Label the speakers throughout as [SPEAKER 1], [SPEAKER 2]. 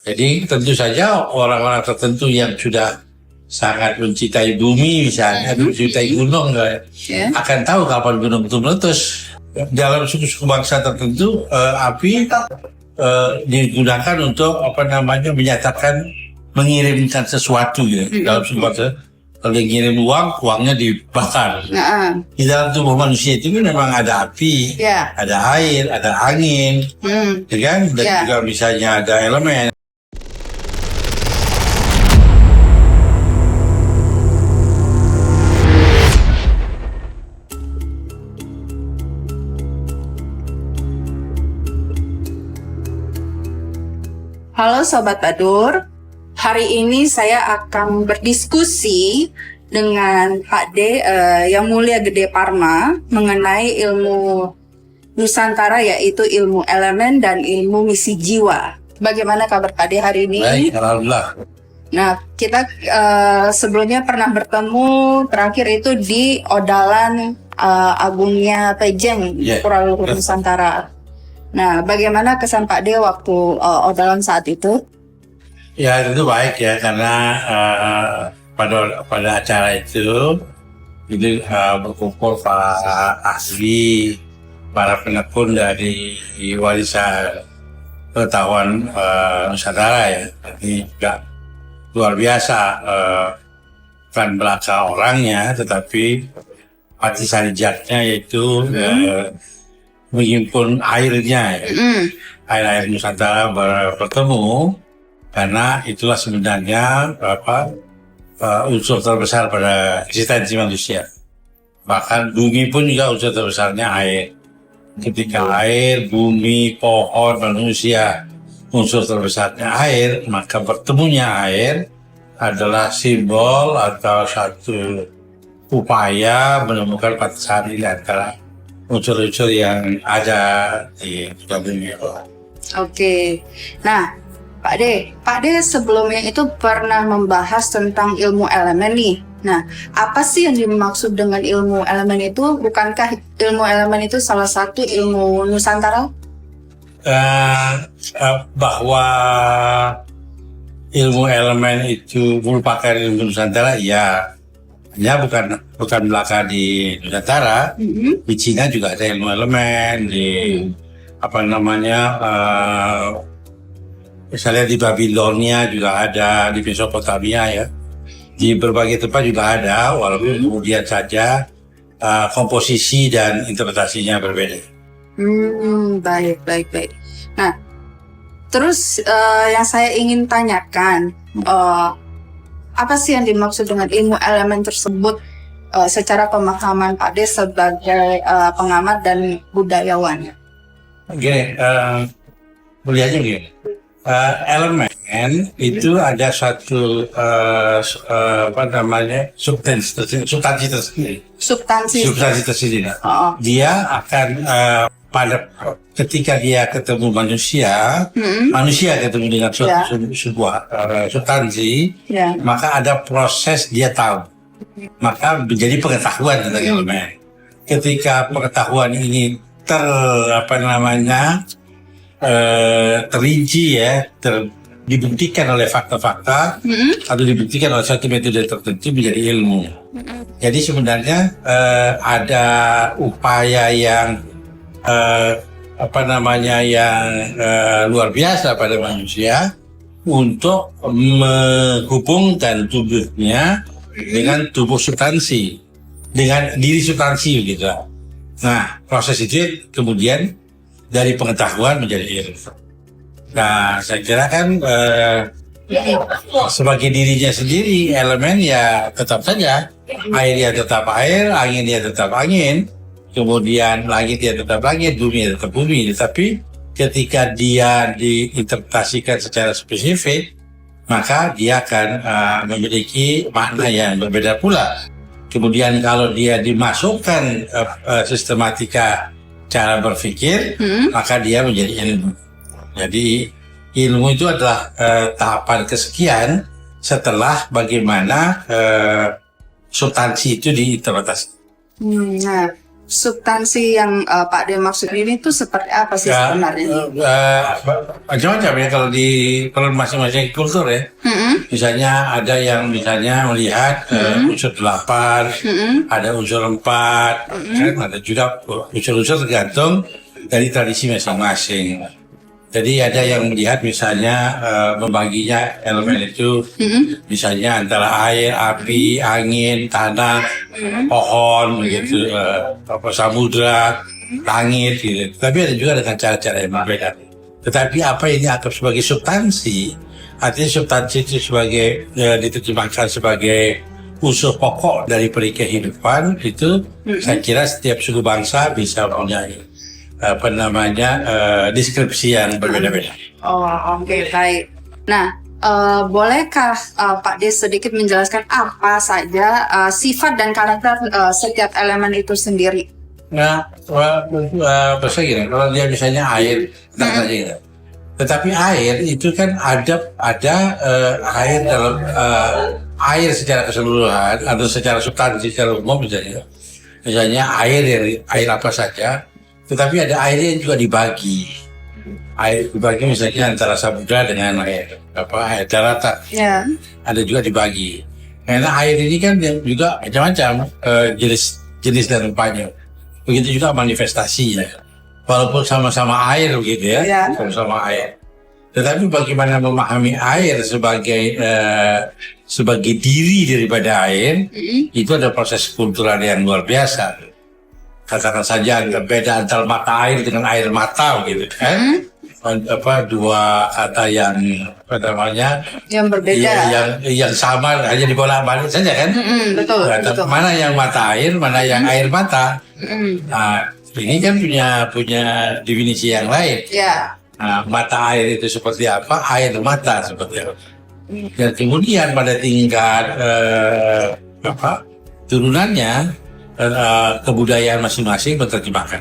[SPEAKER 1] Jadi tentu saja orang-orang tertentu yang sudah sangat mencintai bumi misalnya, mencintai gunung akan tahu kapan gunung itu meletus. Dalam suku-suku bangsa tertentu api digunakan untuk menyatakan mengirimkan sesuatu ya. Dalam suku bangsa kalau dia ngirim uangnya dibakar. Di dalam tubuh manusia itu memang ada api, ada air, ada angin, ya kan? Dan juga misalnya ada elemen.
[SPEAKER 2] Halo Sobat Badur, hari ini saya akan berdiskusi dengan Pak D yang mulia Gede Parma mengenai ilmu Nusantara, yaitu ilmu elemen dan ilmu misi jiwa. Bagaimana kabar Pak D hari ini?
[SPEAKER 1] Baik, alhamdulillah.
[SPEAKER 2] Nah, kita sebelumnya pernah bertemu terakhir itu di Odalan Agungnya Pejeng, Pura Luhur Nusantara. Nah, bagaimana kesan Pak D waktu Odalan saat itu?
[SPEAKER 1] Ya, itu baik ya, karena pada acara itu berkumpul para ahli, para penekun dari warisan pengetahuan Nusantara ya. Ini juga luar biasa, bukan belaka orangnya, tetapi arti sarijatnya yaitu menghimpun airnya, air-air Nusantara bertemu, karena itulah sebenarnya unsur terbesar pada eksistensi manusia. Bahkan bumi pun juga unsur terbesarnya air. Ketika air, bumi, pohon, manusia unsur terbesarnya air, maka bertemunya air adalah simbol atau satu upaya menemukan batasan di antara unsur-unsur yang ada di bumi.
[SPEAKER 2] Oke. Nah, Pak D sebelumnya itu pernah membahas tentang ilmu elemen nih. Nah, apa sih yang dimaksud dengan ilmu elemen itu? Bukankah ilmu elemen itu salah satu ilmu Nusantara?
[SPEAKER 1] Bahwa ilmu elemen itu merupakan ilmu Nusantara, ya. Ya, bukan belaka di Nusantara. Di Cina juga ada ilmu elemen, di misalnya di Babilonia juga ada, di Mesopotamia ya. Di berbagai tempat juga ada, walaupun kemudian saja komposisi dan interpretasinya berbeda.
[SPEAKER 2] Baik. Nah, terus yang saya ingin tanyakan, apa sih yang dimaksud dengan ilmu elemen tersebut secara pemahaman Pak D sebagai pengamat dan budayawan?
[SPEAKER 1] Gini, melihatnya gini, elemen itu ada suatu substansi tersendiri. Dia akan ketika dia ketemu manusia ketemu dengan sebuah substansi, maka ada proses dia tahu, maka menjadi pengetahuan tentang elemen. Ketika pengetahuan ini terinci ya, dibuktikan oleh fakta-fakta atau dibuktikan oleh satu metode tertentu menjadi ilmu. Jadi sebenarnya ada upaya yang luar biasa pada manusia untuk menghubungkan tubuhnya dengan tubuh substansi, dengan diri substansi gitu. Nah, proses itu kemudian dari pengetahuan menjadi ilmu. Nah, saya kira kan sebagai dirinya sendiri, elemen ya tetap saja, air ya tetap air, angin ya tetap angin, kemudian langit ya tetap langit, bumi ya tetap bumi. Tapi ketika dia diinterpretasikan secara spesifik, maka dia akan memiliki makna yang berbeda pula. Kemudian kalau dia dimasukkan sistematika cara berpikir, maka dia menjadi ilmu. Jadi ilmu itu adalah tahapan kesekian setelah bagaimana substansi itu diinterpretasi.
[SPEAKER 2] Nah, substansi yang Pak De maksud ini tuh seperti apa sih sebenarnya?
[SPEAKER 1] Macam-macam ya kalau masing-masing kultur ya. Misalnya ada yang misalnya melihat unsur 8, ada unsur 4, kan ada juga unsur-unsur tergantung dari tradisi masing-masing. Jadi ada yang melihat misalnya membaginya elemen itu misalnya antara air, api, angin, tanah, pohon, begitu, samudra, langit, gitu. Tapi ada juga dengan cara-cara yang berbeda. Tetapi apa yang dianggap sebagai substansi, artinya substansi itu sebagai diterjemahkan sebagai unsur pokok dari kehidupan itu, saya kira setiap suku bangsa bisa punya deskripsi yang berbeda-beda.
[SPEAKER 2] Oh, oke, baik. Nah, bolehkah Pak De sedikit menjelaskan apa saja sifat dan karakter setiap elemen itu sendiri?
[SPEAKER 1] Nah, bahasa gini, kalau dia misalnya air, gitu. Tetapi air itu kan ada air dalam air secara keseluruhan atau secara substansi secara umum misalnya air apa saja. Tetapi ada air yang juga dibagi. Air dibagi misalnya antara samudra dengan air daratan. Yeah. Ada juga dibagi. Karena air ini kan juga macam-macam jenis dan rupanya. Begitu juga manifestasinya. Walaupun sama-sama air begitu ya, yeah. Sama-sama air. Tetapi bagaimana memahami air sebagai diri daripada air, itu ada proses kultural yang luar biasa. Katakan saja beda antara mata air dengan air mata gitu kan. Dua kata yang berbeda, yang sama hanya dibolak-balik saja kan. Betul, betul. Mana yang mata air, mana yang air mata. Nah, ini kan punya definisi yang lain. Yeah. Nah, mata air itu seperti apa, air mata seperti apa. Dan kemudian pada tingkat turunannya, kebudayaan masing-masing menerjemahkan.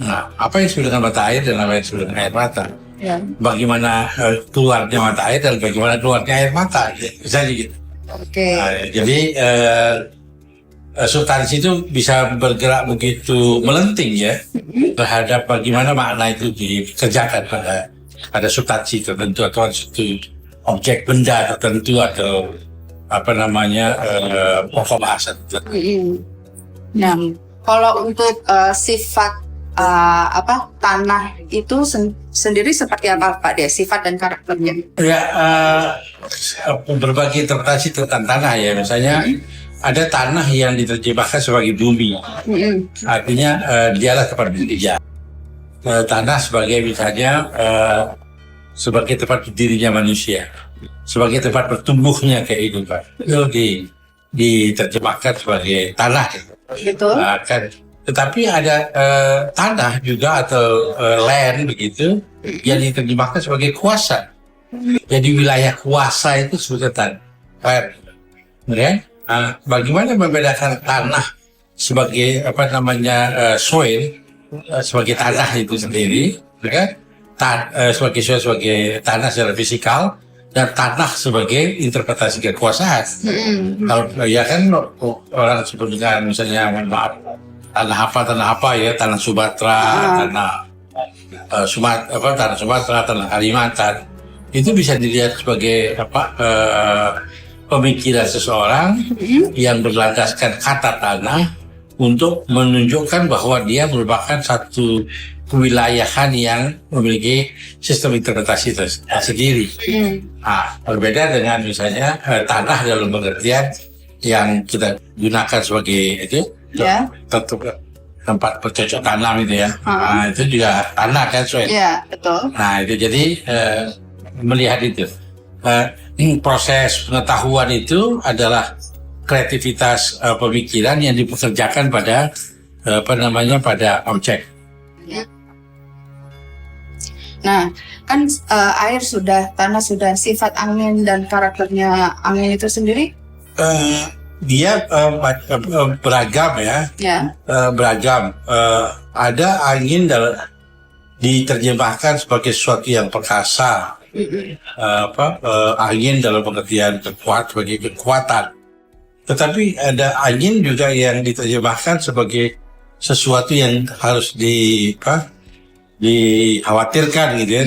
[SPEAKER 1] Nah, apa yang disebut dengan mata air dan apa yang disebut dengan air mata? Ya. Bagaimana keluarnya mata air dan bagaimana keluarnya air mata? Misalnya gitu. Oke. Nah, jadi substansi itu bisa bergerak begitu melenting ya terhadap bagaimana makna itu dikerjakan pada substansi tertentu atau suatu objek benda tertentu atau pokok bahasa tertentu.
[SPEAKER 2] Nah, kalau untuk sifat tanah itu sendiri seperti apa Pak De? Sifat dan karakternya?
[SPEAKER 1] Ya, berbagai interpretasi tentang tanah ya. Misalnya ada tanah yang diterjemahkan sebagai bumi. Artinya dialah tempat berdiri. Tanah sebagai misalnya sebagai tempat berdirinya manusia, sebagai tempat bertumbuhnya kehidupan. Itu diterjemahkan sebagai tanah. Betul. Tetapi ada tanah juga atau land begitu yang diterjemahkan sebagai kuasa. Jadi wilayah kuasa itu sebutnya tanah. Bagaimana membedakan tanah sebagai soil sebagai tanah itu sendiri, sebagai soil sebagai tanah secara fisikal, dan tanah sebagai interpretasi kekuasaan. Kalau ya kan orang sebut dengan misalnya tanah apa ya, tanah Sumatera, tanah Sumatera, tanah Kalimantan, itu bisa dilihat sebagai pemikiran seseorang yang berlandaskan kata tanah untuk menunjukkan bahwa dia merupakan satu kewilayahan yang memiliki sistem interpretasi tersendiri. Berbeda dengan misalnya tanah dalam pengertian yang kita gunakan sebagai tempat bercocok tanam itu ya. Itu juga tanah kan, soal.
[SPEAKER 2] Iya, betul.
[SPEAKER 1] Nah, itu jadi melihat itu. Proses pengetahuan itu adalah kreativitas pemikiran yang dipekerjakan pada pada objek.
[SPEAKER 2] Nah, kan air sudah, tanah sudah, sifat angin dan karakternya angin itu sendiri?
[SPEAKER 1] Dia beragam ya. Beragam. Ada angin diterjemahkan sebagai sesuatu yang perkasa. Angin dalam pengertian sebagai kekuatan. Tetapi ada angin juga yang diterjemahkan sebagai sesuatu yang harus dikhawatirkan gitu ya,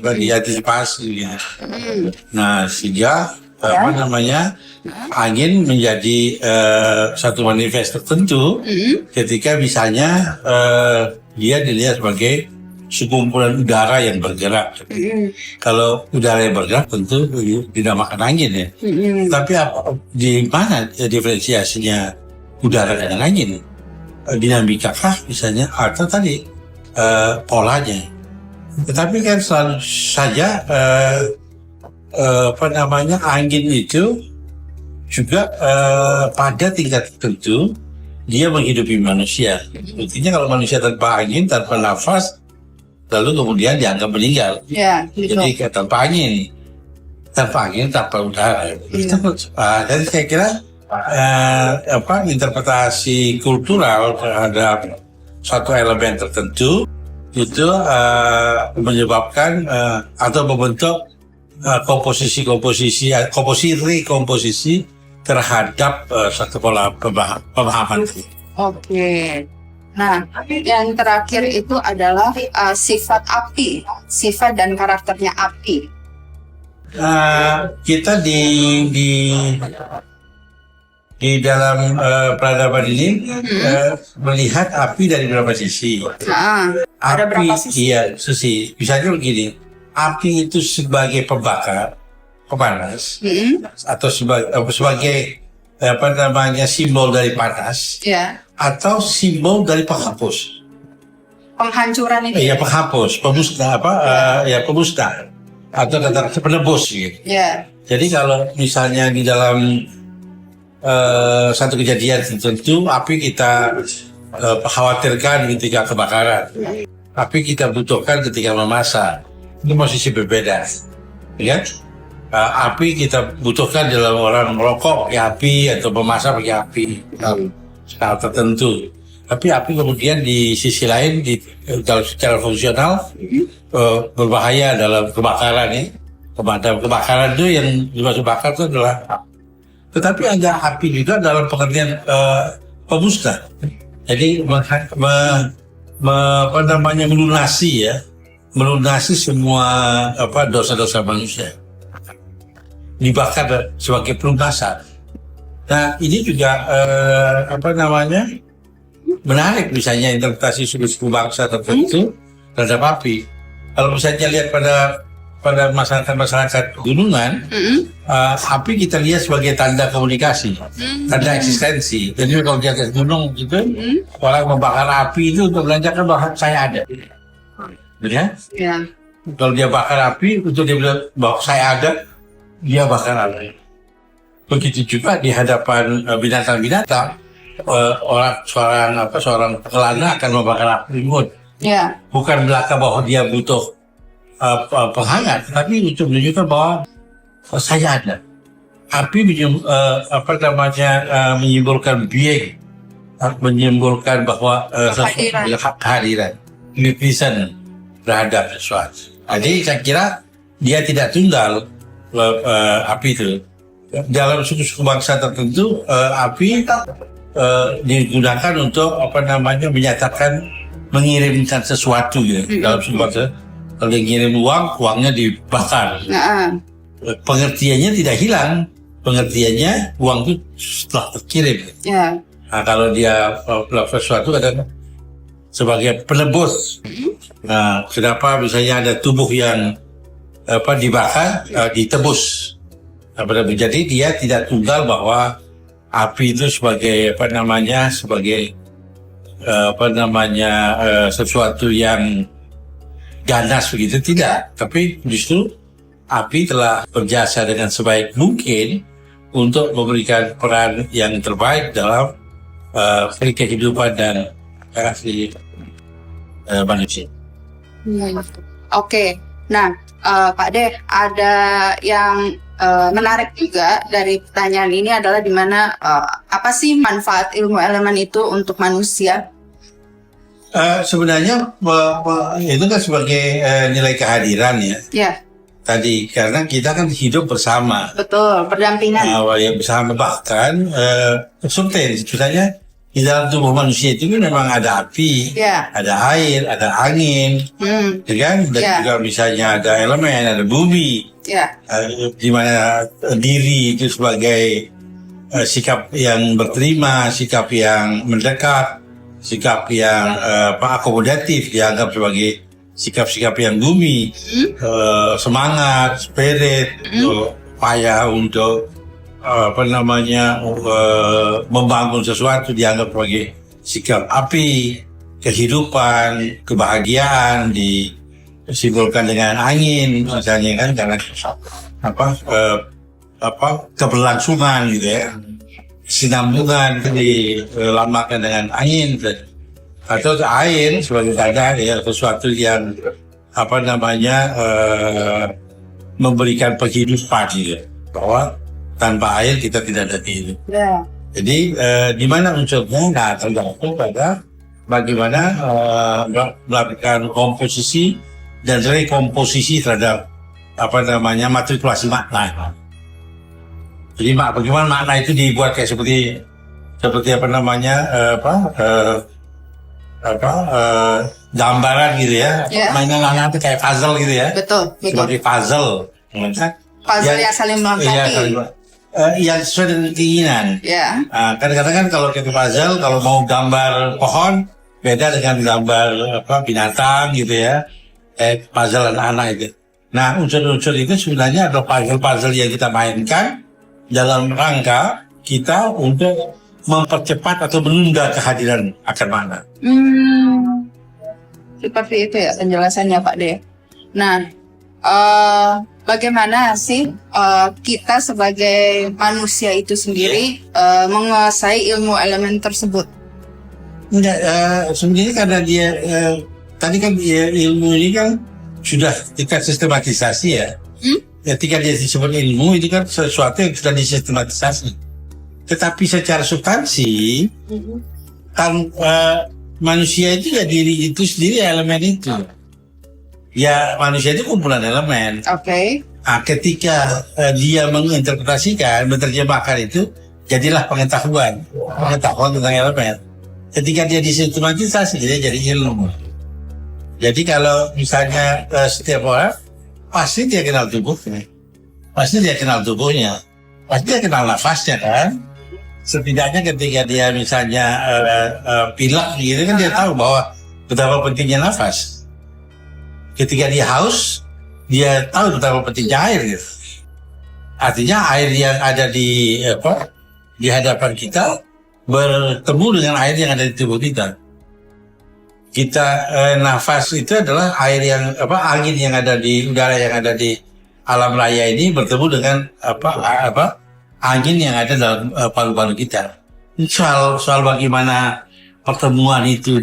[SPEAKER 1] diantisipasi gitu. Nah, sehingga angin menjadi satu manifest tertentu ketika misalnya dia dilihat sebagai sekumpulan udara yang bergerak. Kalau udara yang bergerak tentu dinamakan angin ya. Tapi di mana diferensiasinya udara dengan angin? Dinamikakah misalnya atau tadi polanya? Tetapi kan selalu saja angin itu juga pada tingkat tertentu dia menghidupi manusia. Artinya kalau manusia tanpa angin, tanpa nafas, lalu kemudian dianggap meninggal.
[SPEAKER 2] Ya,
[SPEAKER 1] Jadi tanpa angin, tanpa udara. Jadi saya kira interpretasi kultural terhadap suatu elemen tertentu itu menyebabkan atau membentuk komposisi terhadap satu pola pemahaman.
[SPEAKER 2] Oke. Nah, yang terakhir itu adalah sifat api, sifat dan karakternya api.
[SPEAKER 1] Kita di dalam peradaban ini melihat api dari beberapa sisi.
[SPEAKER 2] Ada berapa sisi?
[SPEAKER 1] Iya, sisi. Misalnya begini, api itu sebagai pembakar, pemanas, atau sebagai simbol dari panas, atau simbol dari penghapus.
[SPEAKER 2] Penghancuran itu.
[SPEAKER 1] Iya, penghapus, pemusnah pemusnah atau kata penebus gitu. Jadi kalau misalnya di dalam satu kejadian tertentu, api kita khawatirkan ketika kebakaran, api kita butuhkan ketika memasak, itu posisi berbeda, ya. Api kita butuhkan dalam orang merokok pakai api atau memasak pakai api hal tertentu. Tapi api kemudian di sisi lain kalau secara fungsional berbahaya dalam kebakaran ya. Kebakaran itu yang dimaksud bakar itu adalah api. Tetapi ada api juga dalam pengertian pemusnah. Jadi melunasi semua dosa-dosa manusia. Dibakar sebagai pelunasan. Nah, ini juga menarik misalnya interpretasi suku bangsa tertentu terhadap api. Kalau misalnya lihat pada masyarakat gunungan, api kita lihat sebagai tanda komunikasi, tanda eksistensi. Jadi kalau di atas gunung gitu, orang membakar api itu untuk menandakan bahwa saya ada. Ya? Kalau dia bakar api untuk dia bilang bahwa saya ada, dia bakar api. Begitu juga di hadapan binatang-binatang, seorang pelana akan membakar api unggun. Bukan belaka bahwa dia butuh penghangat, tapi untuk menunjukkan bahwa saya ada. Api menyimbolkan being, menyimbolkan bahwa kehadiran, unification terhadap sesuatu. Jadi saya kira dia tidak tunggal. Api itu dalam suku-suku bangsa tertentu, api digunakan untuk menyatakan mengirimkan sesuatu ya. Dalam suku bangsa kalau dia ngirim uangnya dibakar. Pengertiannya tidak hilang, pengertiannya uang itu setelah terkirim. Nah, kalau dia melakukan sesuatu adalah sebagai penebus. Nah, kenapa misalnya ada tubuh yang dibakar, ditebus. Jadi dia tidak tunggal bahwa api itu sebagai sesuatu yang ganas begitu, tidak. Tapi justru api telah berjasa dengan sebaik mungkin untuk memberikan peran yang terbaik dalam kehidupan dan kasih manusia.
[SPEAKER 2] Oke. Nah, Pak De, ada yang menarik juga dari pertanyaan ini adalah di mana apa sih manfaat ilmu elemen itu untuk manusia?
[SPEAKER 1] Sebenarnya itu kan sebagai nilai kehadiran ya. Tadi karena kita kan hidup bersama.
[SPEAKER 2] Betul, berdampingan.
[SPEAKER 1] Yang bersama bahkan subten, misalnya di dalam tubuh manusia itu kan memang ada api,
[SPEAKER 2] Ya.
[SPEAKER 1] ada air, ada angin, ya kan? Dan
[SPEAKER 2] Ya.
[SPEAKER 1] juga misalnya ada elemen, ada bumi,
[SPEAKER 2] Ya.
[SPEAKER 1] di mana diri itu sebagai sikap yang berterima, sikap yang mendekat, sikap yang akomodatif dianggap sebagai sikap-sikap yang bumi, semangat, spirit, upaya untuk membangun sesuatu dianggap sebagai sikap api, kehidupan, kebahagiaan disimbolkan dengan angin, misalnya kan, karena keberlangsungan gitu ya, sinambungan itu dilambangkan dengan angin, atau air sebagai kadar ya, sesuatu yang memberikan penghidupan gitu, bahwa tanpa air kita tidak ada hidup.
[SPEAKER 2] Ya.
[SPEAKER 1] Jadi di mana unsurnya? Nah, tergantung pada bagaimana melakukan komposisi dan rekomposisi terhadap matrikulasi makna. Jadi bagaimana makna itu dibuat kayak seperti gambaran gitu ya.
[SPEAKER 2] Ya.
[SPEAKER 1] Mainan anak itu kayak puzzle gitu ya.
[SPEAKER 2] Betul.
[SPEAKER 1] Seperti puzzle.
[SPEAKER 2] Puzzle yang saling melengkapi.
[SPEAKER 1] Yang sesuai dengan keinginan.
[SPEAKER 2] Ya.
[SPEAKER 1] Kadang-kadang kan kalau kita puzzle, kalau mau gambar pohon beda dengan gambar binatang gitu ya. Puzzle anak-anak itu. Nah, unsur-unsur itu sebenarnya adalah puzzle-puzzle yang kita mainkan dalam rangka kita untuk mempercepat atau menunda kehadiran akan mana.
[SPEAKER 2] Seperti itu ya penjelasannya Pak De. Nah, bagaimana sih kita sebagai manusia itu sendiri menguasai ilmu elemen tersebut?
[SPEAKER 1] Enggak, sebenarnya karena dia tadi kan ilmu ini kan sudah kita sistematisasi ya. Ketika dia disebut ilmu itu kan sesuatu yang sudah disistematisasi. Tetapi secara substansi kan manusia itu ya diri itu sendiri elemen itu. Ya manusia itu kumpulan elemen.
[SPEAKER 2] Oke.
[SPEAKER 1] Nah, ketika dia menginterpretasikan, menerjemahkan itu, jadilah pengetahuan tentang elemen. Ketika dia disistematisasi, dia jadi ilmu. Jadi kalau misalnya setiap orang pasti dia kenal tubuhnya, pasti dia kenal tubuhnya, pasti dia kenal nafasnya kan. Setidaknya ketika dia misalnya pilek gitu kan dia tahu bahwa betapa pentingnya nafas. Ketika dia haus, dia tahu betapa pentingnya air gitu. Artinya air yang ada di hadapan kita bertemu dengan air yang ada di tubuh kita. Nafas itu adalah air yang angin yang ada di udara yang ada di alam raya ini bertemu dengan angin yang ada dalam paru-paru kita. Soal bagaimana pertemuan itu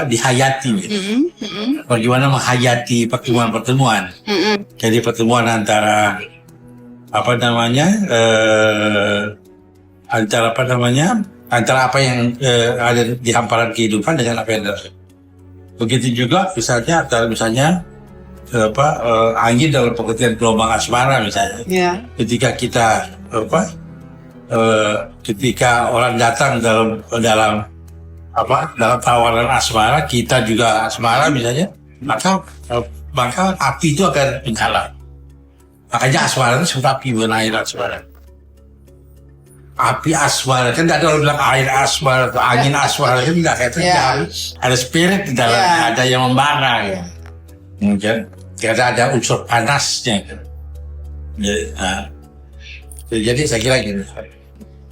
[SPEAKER 1] dihayati, bagaimana menghayati pertemuan-pertemuan. Jadi pertemuan antara antara apa yang ada di hamparan kehidupan dengan apa yang ada. Begitu juga misalnya angin dalam pengertian gelombang asmara misalnya.
[SPEAKER 2] Yeah.
[SPEAKER 1] Ketika orang datang dalam tawaran asmara, kita juga asmara misalnya, maka api itu akan menyala. Makanya asmara itu seperti api menair asmara. Api asmara kan tidak ada orang bilang air asmara atau angin asmara kan tidak kayak itu. Ada spirit di dalamnya, ada yang membara ya. Mungkin karena ada unsur panasnya. Jadi saya kira gitu.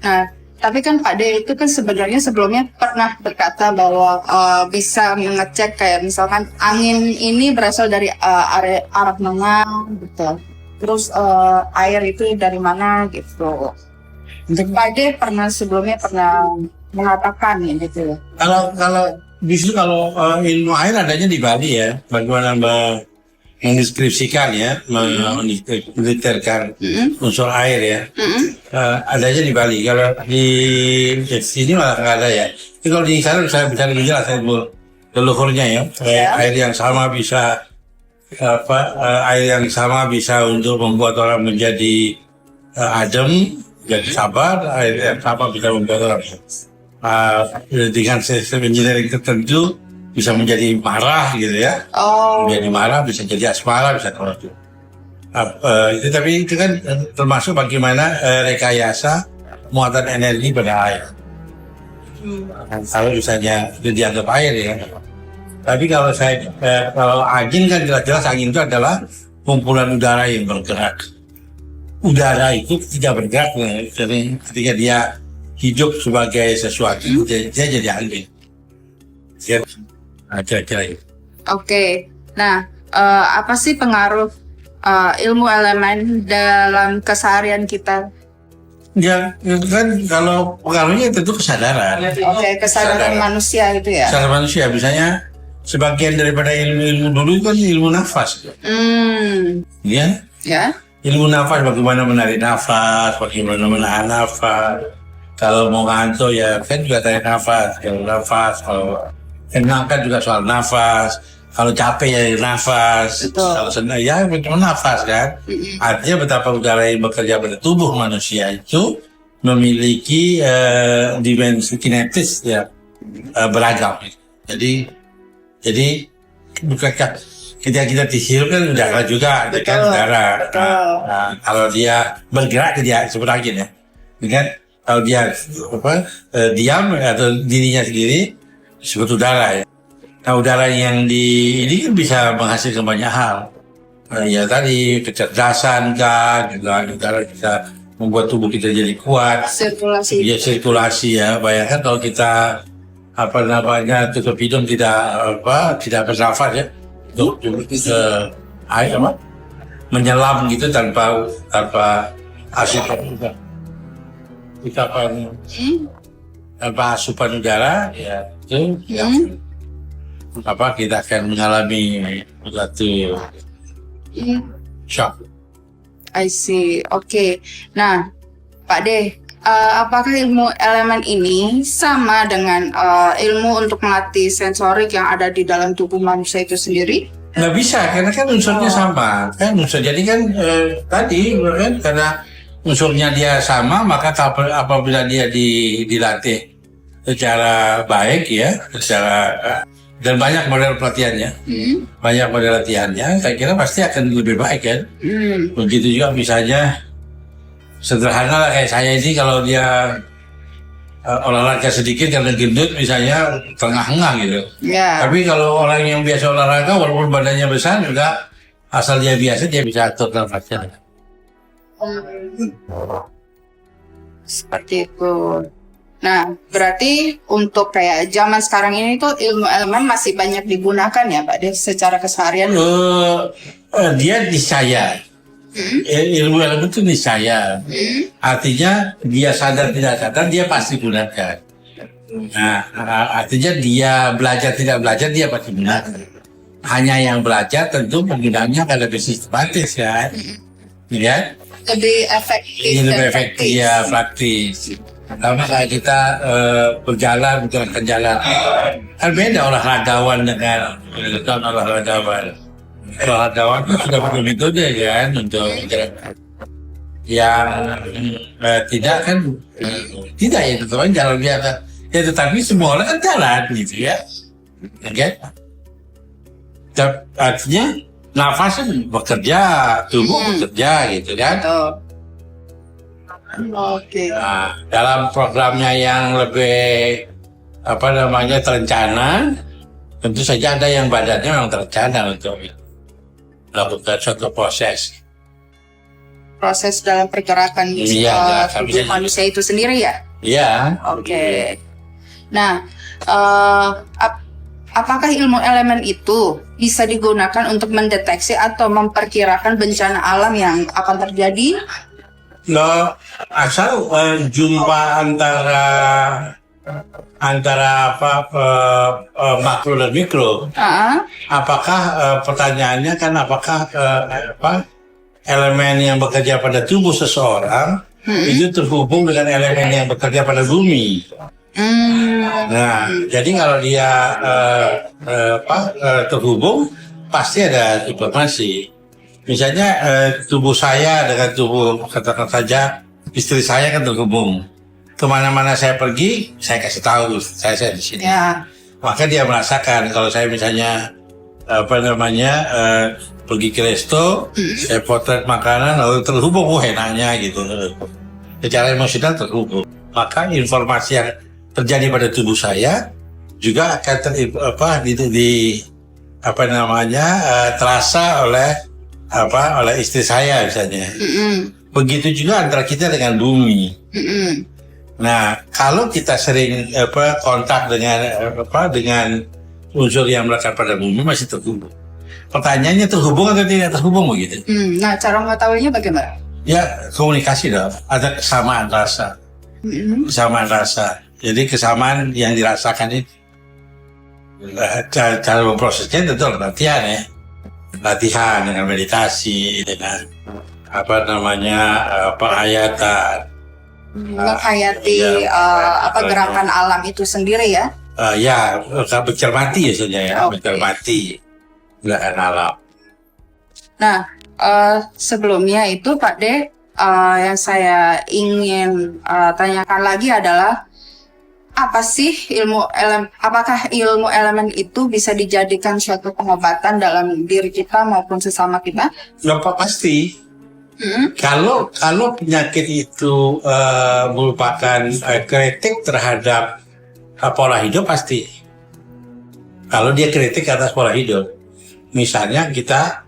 [SPEAKER 2] Nah, tapi kan Pak De itu kan sebenarnya sebelumnya pernah berkata bahwa bisa mengecek kayak misalkan angin ini berasal dari arah mana gitu. Terus air itu dari mana gitu. Pak De sebelumnya pernah mengatakan gitu.
[SPEAKER 1] Kalau ilmu air adanya di Bali ya, bagaimana mendeskripsikan ya, mendetailkan unsur air ya, adanya di Bali. Kalau di sini malah nggak ada ya. Tapi kalau di sana bisa lebih jelas leluhurnya ya. Air yang sama bisa air yang sama bisa untuk membuat orang menjadi adem, jadi sabar, akhirnya sabar bisa membuat dengan sistem engineering tertentu bisa menjadi marah gitu ya,
[SPEAKER 2] Oh.
[SPEAKER 1] menjadi marah bisa jadi asmara bisa terus. Itu tapi itu kan termasuk bagaimana rekayasa muatan energi pada air. Kalau misalnya itu dianggap air ya. Tapi kalau kalau angin kan jelas-jelas angin itu adalah kumpulan udara yang bergerak. Udara itu tidak bergerak, jadi ketika dia hidup sebagai sesuatu, dia jadi angin. Kira-kira itu.
[SPEAKER 2] Oke. Nah, apa sih pengaruh ilmu elemen dalam keseharian kita?
[SPEAKER 1] Ya, itu kan kalau pengaruhnya tentu kesadaran.
[SPEAKER 2] Oke, kesadaran manusia gitu ya.
[SPEAKER 1] Kesadaran manusia, misalnya sebagian daripada ilmu-ilmu dulu kan ilmu nafas, ya.
[SPEAKER 2] Ya.
[SPEAKER 1] Ilmu nafas, bagaimana menarik nafas, bagaimana menahan nafas. Kalau mau ngantuk ya kan juga tarik nafas, kalau tenang kan juga soal nafas. Kalau capek ya nafas,
[SPEAKER 2] Betul.
[SPEAKER 1] kalau senang ya betul nafas kan. Artinya betapa udara yang bekerja pada tubuh manusia itu memiliki dimensi kinetis ya beragam. Jadi bukankah ketika kita dihirup kan udara juga, itu kan udara. Nah, kalau dia bergerak dia seperti angin ya, kan? Kalau dia diam atau dirinya sendiri disebut udara ya. Nah, udara yang ini kan bisa menghasilkan banyak hal. Ya tadi kecerdasan kan, juga udara bisa membuat tubuh kita jadi kuat.
[SPEAKER 2] Sirkulasi.
[SPEAKER 1] Ya sirkulasi ya. Bayangkan kalau kita tutup hidung tidak bernafas ya, air menyelam gitu tanpa asupan udara. Tanpa asupan udara ya itu kita akan mengalami suatu shock.
[SPEAKER 2] I see. Oke. Nah, Pak D, apakah ilmu elemen ini sama dengan ilmu untuk melatih sensorik yang ada di dalam tubuh manusia itu sendiri?
[SPEAKER 1] Nggak bisa, karena kan unsurnya sama. Kan jadi kan tadi kan karena unsurnya dia sama, maka apabila dia dilatih secara baik ya, dan banyak model pelatihannya, saya kira pasti akan lebih baik kan. Begitu juga misalnya sederhana lah kayak saya ini, kalau dia olahraga sedikit karena gendut misalnya tengah-tengah gitu.
[SPEAKER 2] Ya.
[SPEAKER 1] Tapi kalau orang yang biasa olahraga walaupun badannya besar juga, asal dia biasa dia bisa atur nafasnya.
[SPEAKER 2] Seperti itu. Nah, berarti untuk kayak zaman sekarang ini tuh ilmu elemen masih banyak digunakan ya Pak Des secara keseharian?
[SPEAKER 1] Dia niscaya. Ilmu elemen itu niscaya. Artinya dia sadar tidak sadar dia pasti gunakan. Nah, artinya dia belajar tidak belajar dia pasti gunakan. Hanya yang belajar tentu penggunaannya akan lebih sistematis ya. Ya.
[SPEAKER 2] Lebih efektif.
[SPEAKER 1] Ya, praktis. Sama kayak kita berjalan, menjalankan jalan. Kan beda olahragawan dengan olahragawan. Olahragawan itu sudah punya metode kan untuk menjalankan. Yang tidak kan, tidak ya tetap jalan biasa. Ya tetapi semua orang kan jalan gitu ya. Kan? Artinya nafas bekerja, tubuh bekerja gitu kan.
[SPEAKER 2] Oke.
[SPEAKER 1] Nah, dalam programnya yang lebih terencana, tentu saja ada yang badannya memang terencana untuk melakukan suatu proses
[SPEAKER 2] Proses dalam pergerakan tubuh manusia itu sendiri ya?
[SPEAKER 1] Iya.
[SPEAKER 2] Oke. Nah, apakah ilmu elemen itu bisa digunakan untuk mendeteksi atau memperkirakan bencana alam yang akan terjadi?
[SPEAKER 1] Loh, asal jumpa antara makro dan mikro. Apakah pertanyaannya kan apakah elemen yang bekerja pada tubuh seseorang itu terhubung dengan elemen yang bekerja pada bumi? Nah, jadi kalau dia terhubung pasti ada informasi. Misalnya tubuh saya dengan tubuh katakan saja istri saya kan terhubung. Kemana-mana saya pergi, saya kasih tahu saya di sini.
[SPEAKER 2] Ya.
[SPEAKER 1] Maka dia merasakan kalau saya misalnya pergi ke resto, saya potret makanan lalu terhubung, enaknya gitu. Secara emosional terhubung. Maka informasi yang terjadi pada tubuh saya juga akan terasa oleh istri saya misalnya. Begitu juga antara kita dengan bumi. Nah, kalau kita sering kontak dengan unsur yang melekat pada bumi masih terhubung. Pertanyaannya terhubung atau tidak terhubung begitu?
[SPEAKER 2] Nah, cara mengetahuinya bagaimana?
[SPEAKER 1] Ya, komunikasi dong. Ada kesamaan rasa. Kesamaan rasa. Jadi kesamaan yang dirasakan itu cara memprosesnya tentu latihan ya. Latihan dengan meditasi, dengan penghayatan.
[SPEAKER 2] Menghayati gerakan alam itu sendiri ya?
[SPEAKER 1] Ya, bercermati ya saja ya, bercermati gerakan alam.
[SPEAKER 2] Nah, sebelumnya itu Pak D, yang saya ingin tanyakan lagi adalah apa sih apakah ilmu elemen itu bisa dijadikan suatu pengobatan dalam diri kita maupun sesama kita?
[SPEAKER 1] Ya, pasti. Kalau penyakit itu merupakan kritik terhadap pola hidup pasti. Kalau dia kritik atas pola hidup, misalnya kita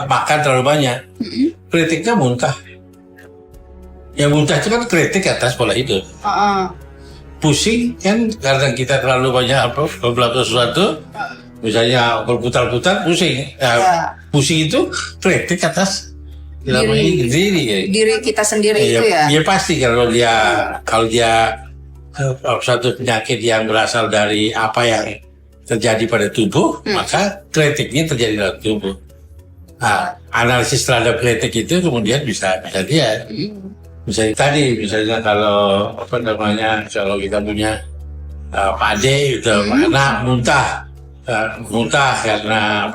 [SPEAKER 1] makan terlalu banyak, kritiknya muntah. Yang muntah itu kan kritik atas pola hidup. Pusing kan karena kita terlalu banyak melakukan sesuatu, misalnya berputar-putar pusing. Pusing itu kritik atas diri
[SPEAKER 2] kita sendiri itu ya.
[SPEAKER 1] Ya pasti kalau dia suatu penyakit yang berasal dari apa yang terjadi pada tubuh, maka kritiknya terjadi dalam tubuh. Nah, analisis terhadap kritik itu kemudian bisa dia. Misalnya kalau kalau kita punya Pak D itu karena muntah karena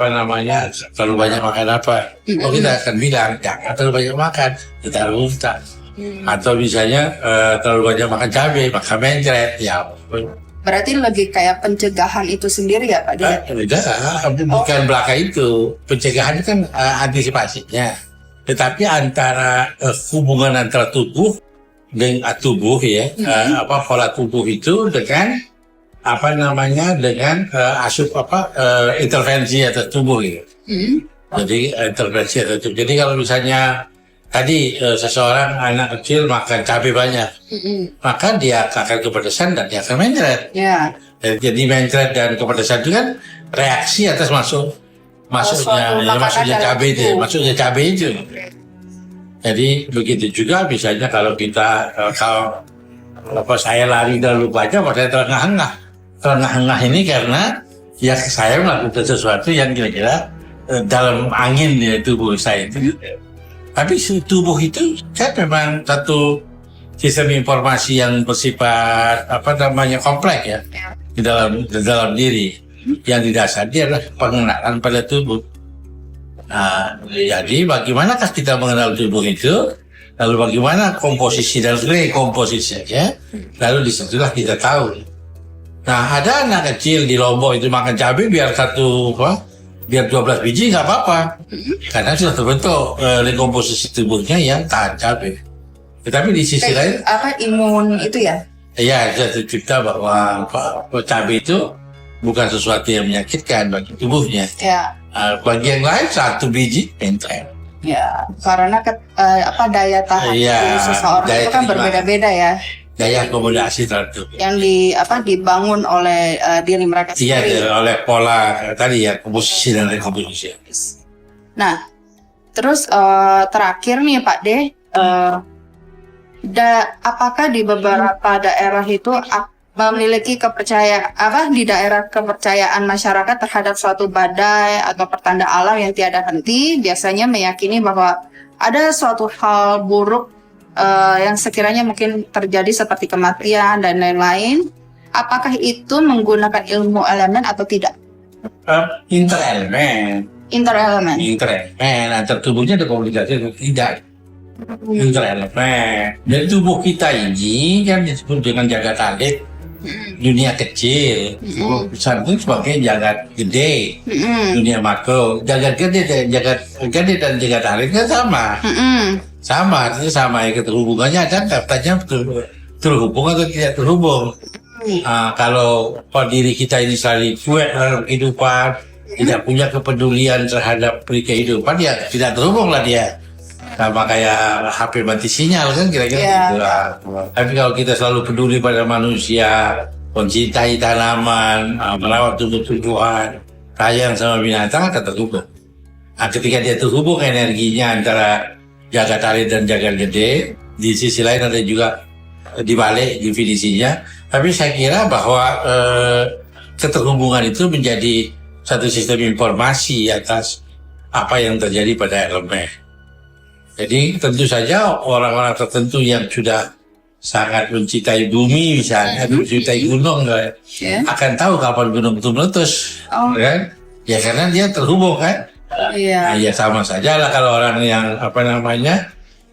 [SPEAKER 1] terlalu banyak makan apa. Kita akan bilang jangan terlalu banyak makan, kita muntah. Atau misalnya terlalu banyak makan cabai, makan mencret, ya.
[SPEAKER 2] Berarti lebih kayak pencegahan itu sendiri ya Pak D?
[SPEAKER 1] Bukan belaka itu. Pencegahan itu kan antisipasinya. Tetapi antara hubungan antara tubuh dengan pola tubuh itu dengan intervensi atas tubuh gitu. Jadi intervensi atas tubuh. Jadi kalau misalnya tadi seseorang anak kecil makan cabai banyak, maka dia akan kepedesan dan dia akan mencret. Jadi mencret dan kepedesan itu kan reaksi atas masuknya cabai itu. Jadi begitu juga misalnya kalau saya lari dan lupanya, saya terengah-engah ini karena ya saya melakukan sesuatu yang kira-kira dalam angin di tubuh saya itu. Tapi tubuh itu kan memang satu sistem informasi yang bersifat kompleks ya di dalam diri. Yang didasarkan adalah pengenalan pada tubuh. Nah, jadi bagaimanakah kita mengenal tubuh itu? Lalu bagaimana komposisi dan rekomposisinya? Lalu disitulah kita tahu. Nah, ada anak kecil di Lombok itu makan cabai biar 12 biji nggak apa-apa, karena sudah terbentuk rekomposisi tubuhnya yang tahan cabai. Tetapi di sisi lain,
[SPEAKER 2] imun itu ya?
[SPEAKER 1] Iya, saya tercipta bahwa cabai itu bukan sesuatu yang menyakitkan bagi tubuhnya. Bagi yang lain 1 biji enteng.
[SPEAKER 2] Ya, karena daya tahan seseorang itu kan berbeda-beda ya.
[SPEAKER 1] Daya akomodasi terhadap
[SPEAKER 2] yang dibangun oleh diri mereka sendiri.
[SPEAKER 1] Iya, oleh pola tadi ya, komposisi dan rekomposisi.
[SPEAKER 2] Nah, terus terakhir nih Pak D, apakah di beberapa daerah itu memiliki di daerah kepercayaan masyarakat terhadap suatu badai atau pertanda alam yang tiada henti biasanya meyakini bahwa ada suatu hal buruk yang sekiranya mungkin terjadi seperti kematian dan lain-lain. Apakah itu menggunakan ilmu elemen atau tidak?
[SPEAKER 1] Interelemen antar tubuhnya ada komunikasi atau tidak. antar elemen. Dan tubuh kita ini kan disebut dengan jagat alit, dunia kecil. Besar itu sebagai jagat gede, dunia makro. Jagat gede dan jagat alit kan sama. Sama, artinya sama ya, keterhubungannya kan katanya terhubung atau tidak terhubung. Kalau diri kita ini selalu cuek dalam kehidupan, tidak punya kepedulian terhadap kehidupan, ya tidak terhubung lah dia. Sama kayak HP mati sinyal kan kira-kira gitu lah. Tapi kalau kita selalu peduli pada manusia, mencintai tanaman, merawat tumbuh-tumbuhan, sayang sama binatang, akan terhubung. Ketika dia terhubung energinya antara jagat alit dan jagat gede, di sisi lain ada juga dibalik definisinya. Tapi saya kira bahwa keterhubungan itu menjadi satu sistem informasi atas apa yang terjadi pada elemen. Jadi tentu saja orang-orang tertentu yang sudah sangat mencintai bumi misalnya, mencintai gunung, akan tahu kapan gunung itu meletus, kan? Ya karena dia terhubung kan. Nah, ya sama saja lah kalau orang yang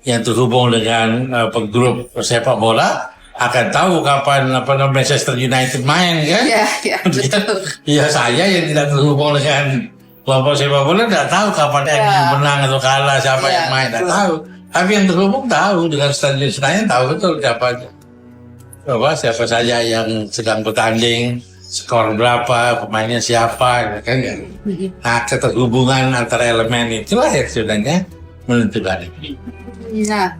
[SPEAKER 1] yang terhubung dengan grup sepak bola akan tahu kapan Manchester United main kan?
[SPEAKER 2] Iya, betul.
[SPEAKER 1] Ya saya yang tidak terhubung dengan kelompok sepak bola tidak tahu kapan MU menang atau kalah, siapa yang main tidak tahu. Tapi yang terhubung tahu dengan stadion Senayan, tahu betul siapa saja yang sedang bertanding, skor berapa, pemainnya siapa, kan? Nah, keterhubungan antara elemen itulah yang sebenarnya menentukan.
[SPEAKER 2] Nah,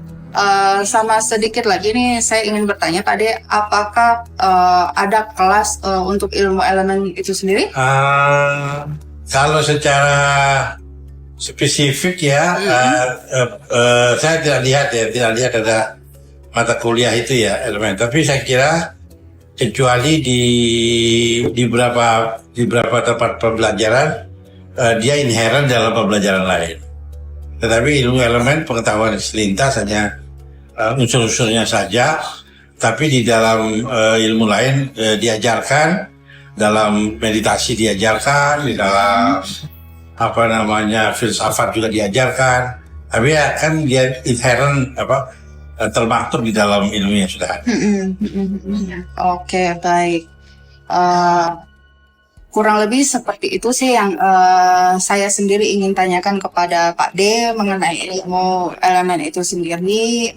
[SPEAKER 2] sama sedikit lagi nih, saya ingin bertanya Pak De, apakah ada kelas untuk ilmu elemen itu sendiri?
[SPEAKER 1] Kalau secara spesifik ya, saya tidak lihat ada mata kuliah itu ya elemen. Tapi saya kira kecuali di beberapa tempat pembelajaran, dia inherent dalam pembelajaran lain. Tetapi ilmu elemen pengetahuan selintas hanya unsur-unsurnya saja, tapi di dalam ilmu lain diajarkan, dalam meditasi diajarkan, di dalam filsafat juga diajarkan. Tapi ya kan dia inherent termaktub di dalam ilmu yang sudah ada.
[SPEAKER 2] Oke, baik. Kurang lebih seperti itu sih yang saya sendiri ingin tanyakan kepada Pak D mengenai ilmu elemen itu sendiri.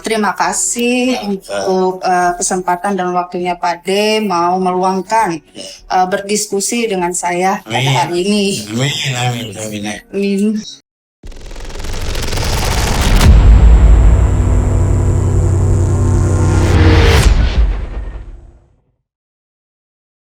[SPEAKER 2] Terima kasih untuk kesempatan dan waktunya Pak D mau meluangkan berdiskusi dengan saya pada hari ini.
[SPEAKER 1] Amin.